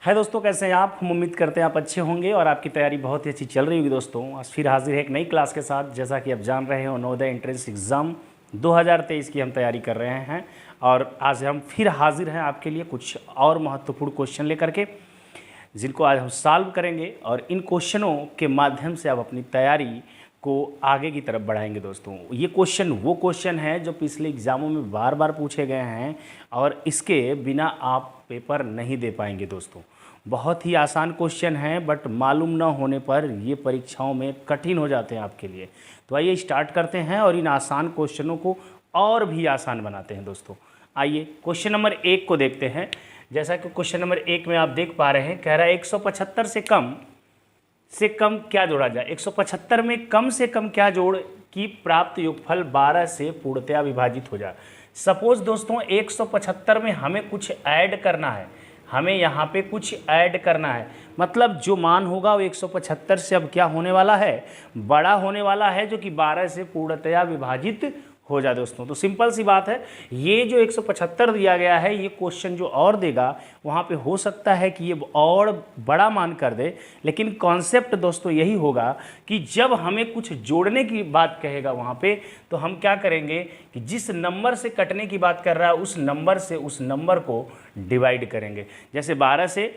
है दोस्तों, कैसे हैं आप? हम उम्मीद करते हैं आप अच्छे होंगे और आपकी तैयारी बहुत ही अच्छी चल रही होगी। दोस्तों आज फिर हाजिर है एक नई क्लास के साथ। जैसा कि आप जान रहे हो, नवोदय एंट्रेंस एग्ज़ाम 2023 की हम तैयारी कर रहे हैं और आज हम फिर हाजिर हैं आपके लिए कुछ और महत्वपूर्ण क्वेश्चन लेकर के, जिनको आज हम सॉल्व करेंगे और इन क्वेश्चनों के माध्यम से आप अपनी तैयारी को आगे की तरफ बढ़ाएंगे। दोस्तों ये क्वेश्चन वो क्वेश्चन है जो पिछले एग्ज़ामों में बार बार पूछे गए हैं और इसके बिना आप पेपर नहीं दे पाएंगे। दोस्तों बहुत ही आसान क्वेश्चन हैं, बट मालूम ना होने पर ये परीक्षाओं में कठिन हो जाते हैं आपके लिए। तो आइए स्टार्ट करते हैं और इन आसान क्वेश्चनों को और भी आसान बनाते हैं। दोस्तों आइए क्वेश्चन नंबर 1 को देखते हैं। जैसा कि क्वेश्चन नंबर 1 में आप देख पा रहे हैं, कह रहा है 175 से कम क्या जोड़ा जाए। 175 में कम से कम क्या जोड़ कि प्राप्त योगफल 12 से पूर्णतया विभाजित हो जाए। सपोज दोस्तों 175 में हमें कुछ ऐड करना है, हमें यहाँ पे कुछ ऐड करना है, मतलब जो मान होगा वो 175 से अब क्या होने वाला है, बड़ा होने वाला है, जो कि 12 से पूर्णतया विभाजित हो जाए। दोस्तों तो सिंपल सी बात है, ये जो 175 दिया गया है, ये क्वेश्चन जो और देगा वहाँ पे हो सकता है कि ये और बड़ा मान कर दे, लेकिन कॉन्सेप्ट दोस्तों यही होगा कि जब हमें कुछ जोड़ने की बात कहेगा वहाँ पे, तो हम क्या करेंगे कि जिस नंबर से कटने की बात कर रहा है उस नंबर से उस नंबर को डिवाइड करेंगे। जैसे 12 से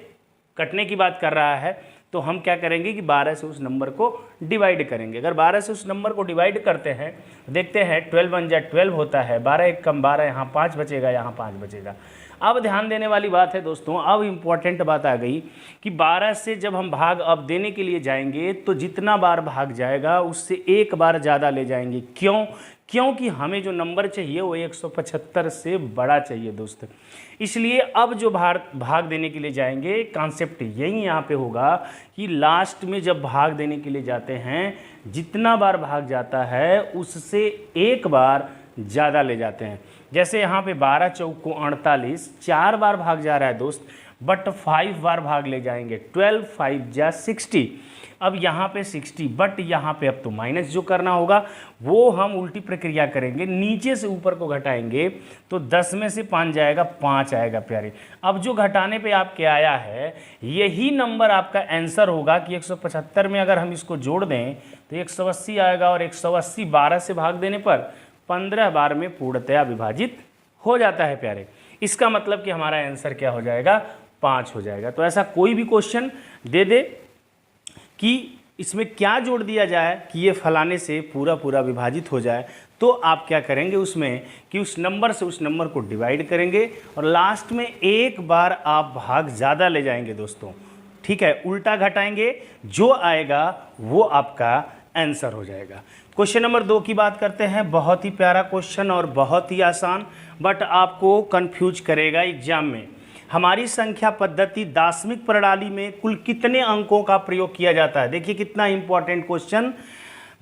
कटने की बात कर रहा है तो हम क्या करेंगे कि 12 से उस नंबर को डिवाइड करेंगे। अगर 12 से उस नंबर को डिवाइड करते हैं, देखते हैं 12 1 जा 12 होता है, 12 1 कम 12, यहाँ 5 बचेगा, यहाँ 5 बचेगा। अब ध्यान देने वाली बात है दोस्तों, अब इम्पॉर्टेंट बात आ गई कि 12 से जब हम भाग अब देने के लिए जाएंगे तो जितना बार भाग जाएगा उससे एक बार ज़्यादा ले जाएंगे। क्यों? क्योंकि हमें जो नंबर चाहिए वो 175 से बड़ा चाहिए दोस्त। इसलिए अब जो भाग देने के लिए जाएंगे, कॉन्सेप्ट यही यहाँ पे होगा कि लास्ट में जब भाग देने के लिए जाते हैं, जितना बार भाग जाता है उससे एक बार ज़्यादा ले जाते हैं। जैसे यहाँ पे 12 चौको 48, 4 बार भाग जा रहा है दोस्त, बट 5 बार भाग ले जाएंगे। 12 5 जा 60, अब यहाँ पे 60, बट यहाँ पे अब तो माइनस जो करना होगा वो हम उल्टी प्रक्रिया करेंगे, नीचे से ऊपर को घटाएंगे तो 10 में से 5 जाएगा, 5 आएगा प्यारे। अब जो घटाने पे आपके आया है यही नंबर आपका आंसर होगा कि 175 में अगर हम इसको जोड़ दें तो 180 आएगा, और 180 12 से भाग देने पर 15 बार में पूर्णतया विभाजित हो जाता है प्यारे। इसका मतलब कि हमारा आंसर क्या हो जाएगा, 5 हो जाएगा। तो ऐसा कोई भी क्वेश्चन दे दे कि इसमें क्या जोड़ दिया जाए कि ये फलाने से पूरा विभाजित हो जाए, तो आप क्या करेंगे उसमें कि उस नंबर से उस नंबर को डिवाइड करेंगे और लास्ट में एक बार आप भाग ज़्यादा ले जाएंगे दोस्तों। ठीक है, उल्टा घटाएंगे, जो आएगा वो आपका आंसर हो जाएगा। क्वेश्चन नंबर 2 की बात करते हैं। बहुत ही प्यारा क्वेश्चन और बहुत ही आसान, बट आपको कंफ्यूज करेगा एग्जाम में। हमारी संख्या पद्धति दार्शनिक प्रणाली में कुल कितने अंकों का प्रयोग किया जाता है? देखिए कितना इंपॉर्टेंट क्वेश्चन,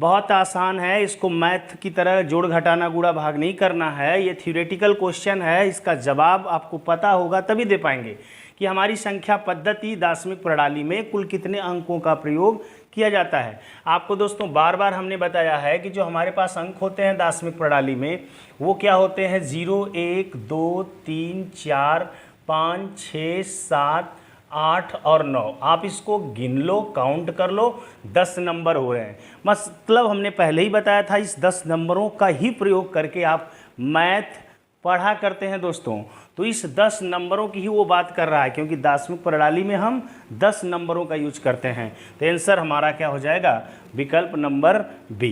बहुत आसान है। इसको मैथ की तरह जोड़ घटाना गुणा भाग नहीं करना है, ये थ्योरेटिकल क्वेश्चन है। इसका जवाब आपको पता होगा तभी दे पाएंगे कि हमारी संख्या पद्धति दार्शनिक प्रणाली में कुल कितने अंकों का प्रयोग किया जाता है। आपको दोस्तों बार बार हमने बताया है कि जो हमारे पास अंक होते हैं दार्शनिक प्रणाली में वो क्या होते हैं, 0 1 2 3 4 5 6 7 8 और 9। आप इसको गिन लो, काउंट कर लो, 10 नंबर हो रहे हैं। मतलब हमने पहले ही बताया था, इस 10 नंबरों का ही प्रयोग करके आप मैथ पढ़ा करते हैं दोस्तों। तो इस 10 नंबरों की ही वो बात कर रहा है, क्योंकि दार्शनिक प्रणाली में हम 10 नंबरों का यूज करते हैं। तो आंसर हमारा क्या हो जाएगा, विकल्प नंबर बी।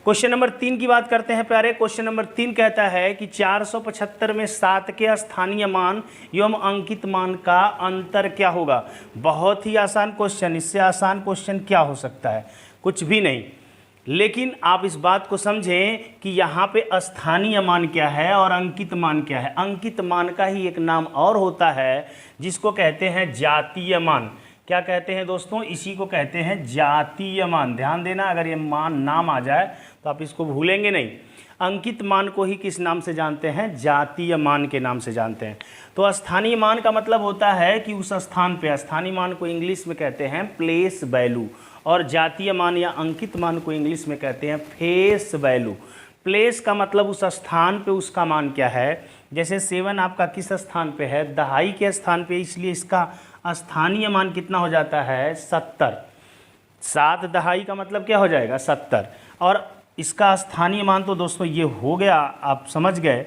क्वेश्चन नंबर 3 की बात करते हैं प्यारे। क्वेश्चन नंबर 3 कहता है कि 475 में 7 के स्थानीय मान एवं अंकित मान का अंतर क्या होगा। बहुत ही आसान क्वेश्चन, इससे आसान क्वेश्चन क्या हो सकता है, कुछ भी नहीं। लेकिन आप इस बात को समझें कि यहाँ पे स्थानीय मान क्या है और अंकित मान क्या है। अंकित मान का ही एक नाम और होता है जिसको कहते हैं जातीय मान। क्या कहते हैं दोस्तों, इसी को कहते हैं जातीय मान। ध्यान देना, अगर ये मान नाम आ जाए तो आप इसको भूलेंगे नहीं। अंकित मान को ही किस नाम से जानते हैं, जातीय मान के नाम से जानते हैं। तो स्थानीय मान का मतलब होता है कि उस स्थान पे, स्थानीय मान को इंग्लिश में कहते हैं प्लेस वैल्यू, और जातीय मान या अंकित मान को इंग्लिश में कहते हैं फेस वैल्यू। प्लेस का मतलब उस स्थान पे उसका मान क्या है। जैसे 7 आपका किस स्थान पे है, दहाई के स्थान पे, इसलिए इसका स्थानीय मान कितना हो जाता है 70। 7 दहाई का मतलब क्या हो जाएगा 70, और इसका स्थानीय मान तो दोस्तों ये हो गया, आप समझ गए।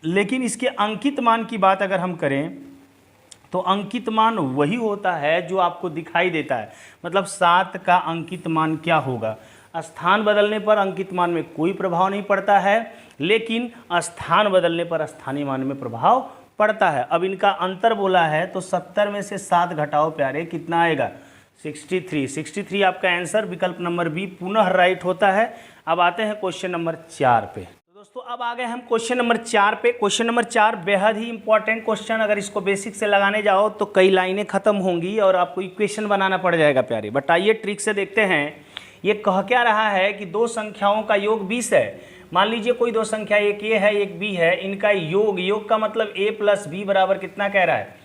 लेकिन इसके अंकित मान की बात अगर हम करें तो अंकित मान वही होता है जो आपको दिखाई देता है। मतलब 7 का अंकित मान क्या होगा। स्थान बदलने पर अंकित मान में कोई प्रभाव नहीं पड़ता है, लेकिन स्थान बदलने पर स्थानीय मान में प्रभाव पड़ता है। अब इनका अंतर बोला है तो 70 में से 7 घटाओ प्यारे, कितना आएगा 63। 63 आपका आंसर विकल्प नंबर बी पुनः राइट होता है। अब आते हैं क्वेश्चन नंबर 4 पे। दोस्तों अब आ गए हम क्वेश्चन नंबर 4 पे। क्वेश्चन नंबर 4 बेहद ही इंपॉर्टेंट क्वेश्चन, अगर इसको बेसिक से लगाने जाओ तो कई लाइनें खत्म होंगी और आपको इक्वेशन बनाना पड़ जाएगा प्यारे। बट आइए ट्रिक से देखते हैं। ये कह क्या रहा है कि दो संख्याओं का योग 20 है। मान लीजिए कोई दो संख्या, एक ए है एक बी है, इनका योग का मतलब a प्लस बी बराबर कितना कह रहा है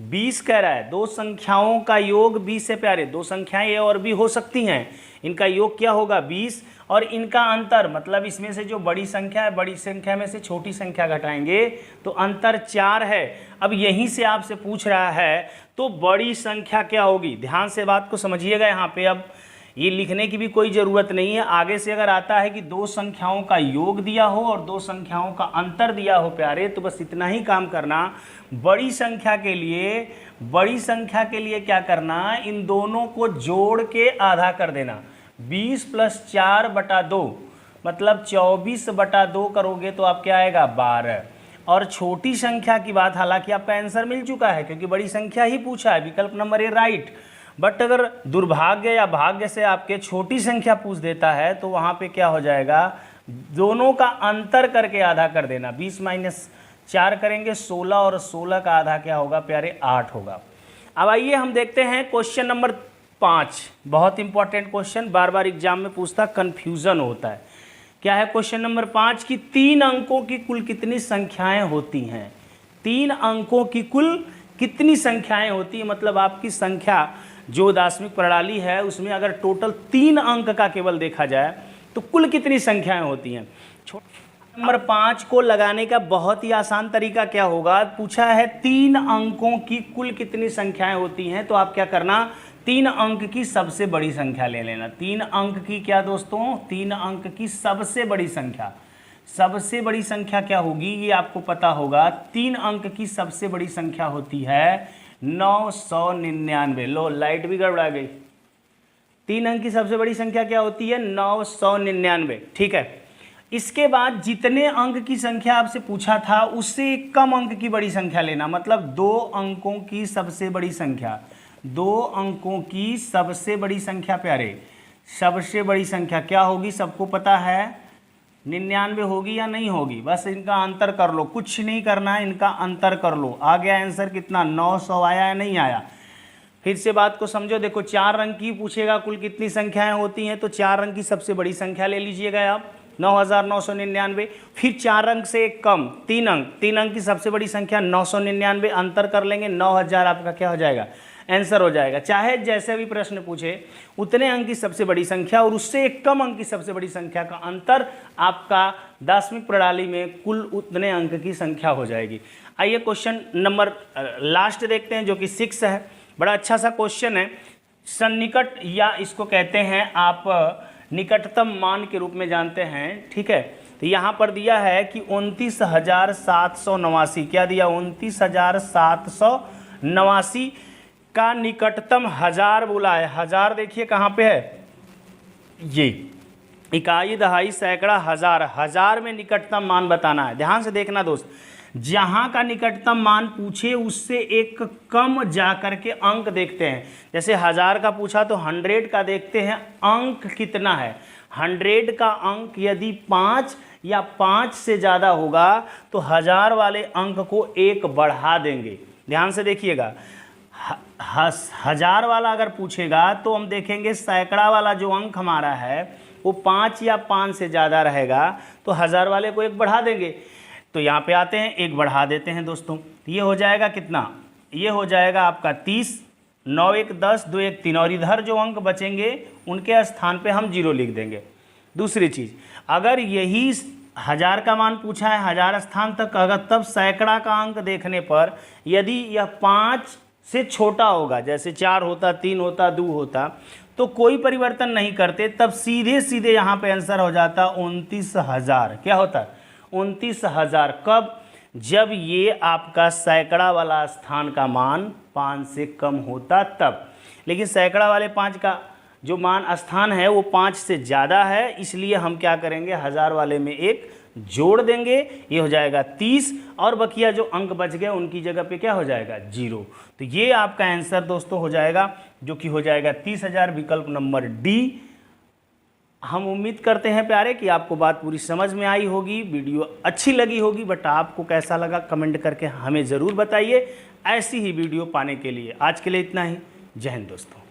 20 कह रहा है। दो संख्याओं का योग 20 है प्यारे। दो संख्याएं ए और बी हो सकती हैं, इनका योग क्या होगा 20, और इनका अंतर मतलब इसमें से जो बड़ी संख्या है, बड़ी संख्या में से छोटी संख्या घटाएंगे तो अंतर 4 है। अब यहीं से आपसे पूछ रहा है तो बड़ी संख्या क्या होगी। ध्यान से बात को समझिएगा। यहाँ पे अब ये लिखने की भी कोई ज़रूरत नहीं है। आगे से अगर आता है कि दो संख्याओं का योग दिया हो और दो संख्याओं का अंतर दिया हो प्यारे, तो बस इतना ही काम करना। बड़ी संख्या के लिए क्या करना, इन दोनों को जोड़ के आधा कर देना। 20 + 4/2 मतलब 24/2 करोगे तो आप क्या आएगा 12। और छोटी संख्या की बात, हालांकि आपका आंसर मिल चुका है क्योंकि बड़ी संख्या ही पूछा है, विकल्प नंबर ए राइट। बट अगर दुर्भाग्य या भाग्य से आपके छोटी संख्या पूछ देता है तो वहाँ पे क्या हो जाएगा, दोनों का अंतर करके आधा कर देना। 20 - 4 करेंगे 16, और 16 का आधा क्या होगा प्यारे 8 होगा। अब आइए हम देखते हैं क्वेश्चन नंबर 5। बहुत इंपॉर्टेंट क्वेश्चन, बार बार एग्जाम में पूछता, कन्फ्यूज़न होता है। क्या है क्वेश्चन नंबर 5 की 3 अंकों की कुल कितनी संख्याएं होती हैं। 3 अंकों की कुल कितनी संख्याएं होती हैं, मतलब आपकी संख्या जो दार्शनिक प्रणाली है उसमें अगर टोटल 3 अंक का केवल देखा जाए तो कुल कितनी संख्याएं होती हैं। नंबर 5 को लगाने का बहुत ही आसान तरीका क्या होगा, पूछा है 3 अंकों की कुल कितनी संख्याएं होती हैं, तो आप क्या करना 3 अंक की सबसे बड़ी संख्या ले लेना। 3 अंक की क्या दोस्तों, 3 अंक की सबसे बड़ी संख्या। सबसे बड़ी संख्या क्या होगी ये आपको पता होगा। 3 अंक की सबसे बड़ी संख्या होती है 999। लो लाइट भी गड़बड़ा गई। 3 अंक की सबसे बड़ी संख्या क्या होती है 999। ठीक है, इसके बाद जितने अंक की संख्या आपसे पूछा था उससे कम अंक की बड़ी संख्या लेना। मतलब 2 अंकों की सबसे बड़ी संख्या, 2 अंकों की सबसे बड़ी संख्या प्यारे। सबसे बड़ी संख्या क्या होगी सबको पता है, 99 होगी या नहीं होगी। बस इनका अंतर कर लो, कुछ नहीं करना है, इनका अंतर कर लो। आ गया आंसर कितना 900 आया या नहीं आया। फिर से बात को समझो, देखो 4 अंक की पूछेगा कुल कितनी संख्याएं होती हैं, तो 4 अंक की सबसे बड़ी संख्या ले लीजिएगा आप 9999। फिर 4 अंक से एक कम 3 अंक, 3 अंक की सबसे बड़ी संख्या 999, अंतर कर लेंगे 9000, आपका क्या हो जाएगा आंसर हो जाएगा। चाहे जैसे भी प्रश्न पूछे उतने अंक की सबसे बड़ी संख्या और उससे एक कम अंक की सबसे बड़ी संख्या का अंतर आपका दार्शनिक प्रणाली में कुल उतने अंक की संख्या हो जाएगी। आइए क्वेश्चन नंबर लास्ट देखते हैं जो कि 6 है। बड़ा अच्छा सा क्वेश्चन है। सन्निकट या इसको कहते हैं आप निकटतम मान के रूप में जानते हैं। ठीक है, तो यहाँ पर दिया है कि 29,789, क्या दिया 29,789 का निकटतम 1000 बोला है। 1000 देखिए कहाँ पे है, ये इकाई दहाई सैकड़ा हज़ार, 1000 में निकटतम मान बताना है। ध्यान से देखना दोस्त, जहाँ का निकटतम मान पूछे उससे एक कम जा कर के अंक देखते हैं। जैसे 1000 का पूछा तो 100 का देखते हैं अंक कितना है। 100 का अंक यदि 5 या 5 से ज़्यादा होगा तो 1000 वाले अंक को 1 बढ़ा देंगे। ध्यान से देखिएगा, 1000 वाला अगर पूछेगा तो हम देखेंगे सैकड़ा वाला जो अंक हमारा है वो 5 या 5 से ज़्यादा रहेगा तो 1000 वाले को 1 बढ़ा देंगे। तो यहाँ पे आते हैं 1 बढ़ा देते हैं दोस्तों, ये हो जाएगा कितना, ये हो जाएगा आपका 30, 9 1 10, 2 1 3, और इधर जो अंक बचेंगे उनके स्थान पे हम 0 लिख देंगे। दूसरी चीज़, अगर यही 1000 का मान पूछा है 1000 स्थान तक, अगर तब सैकड़ा का अंक देखने पर यदि यह 5 से छोटा होगा, जैसे 4 होता, 3 होता, 2 होता, तो कोई परिवर्तन नहीं करते, तब सीधे सीधे यहाँ पे आंसर हो जाता 29,000। क्या होता? 29,000। कब? जब ये आपका सैकड़ा वाला स्थान का मान 5 से कम होता तब। लेकिन सैकड़ा वाले 5 का जो मान स्थान है वो 5 से ज़्यादा है, इसलिए हम क्या करेंगे, 1000 वाले में 1 जोड़ देंगे, ये हो जाएगा 30, और बकिया जो अंक बच गए उनकी जगह पे क्या हो जाएगा, 0। तो ये आपका आंसर दोस्तों हो जाएगा, जो कि हो जाएगा 30,000, विकल्प नंबर डी। हम उम्मीद करते हैं प्यारे कि आपको बात पूरी समझ में आई होगी, वीडियो अच्छी लगी होगी, बट आपको कैसा लगा कमेंट करके हमें ज़रूर बताइए। ऐसी ही वीडियो पाने के लिए आज के लिए इतना ही। जय हिंद दोस्तों।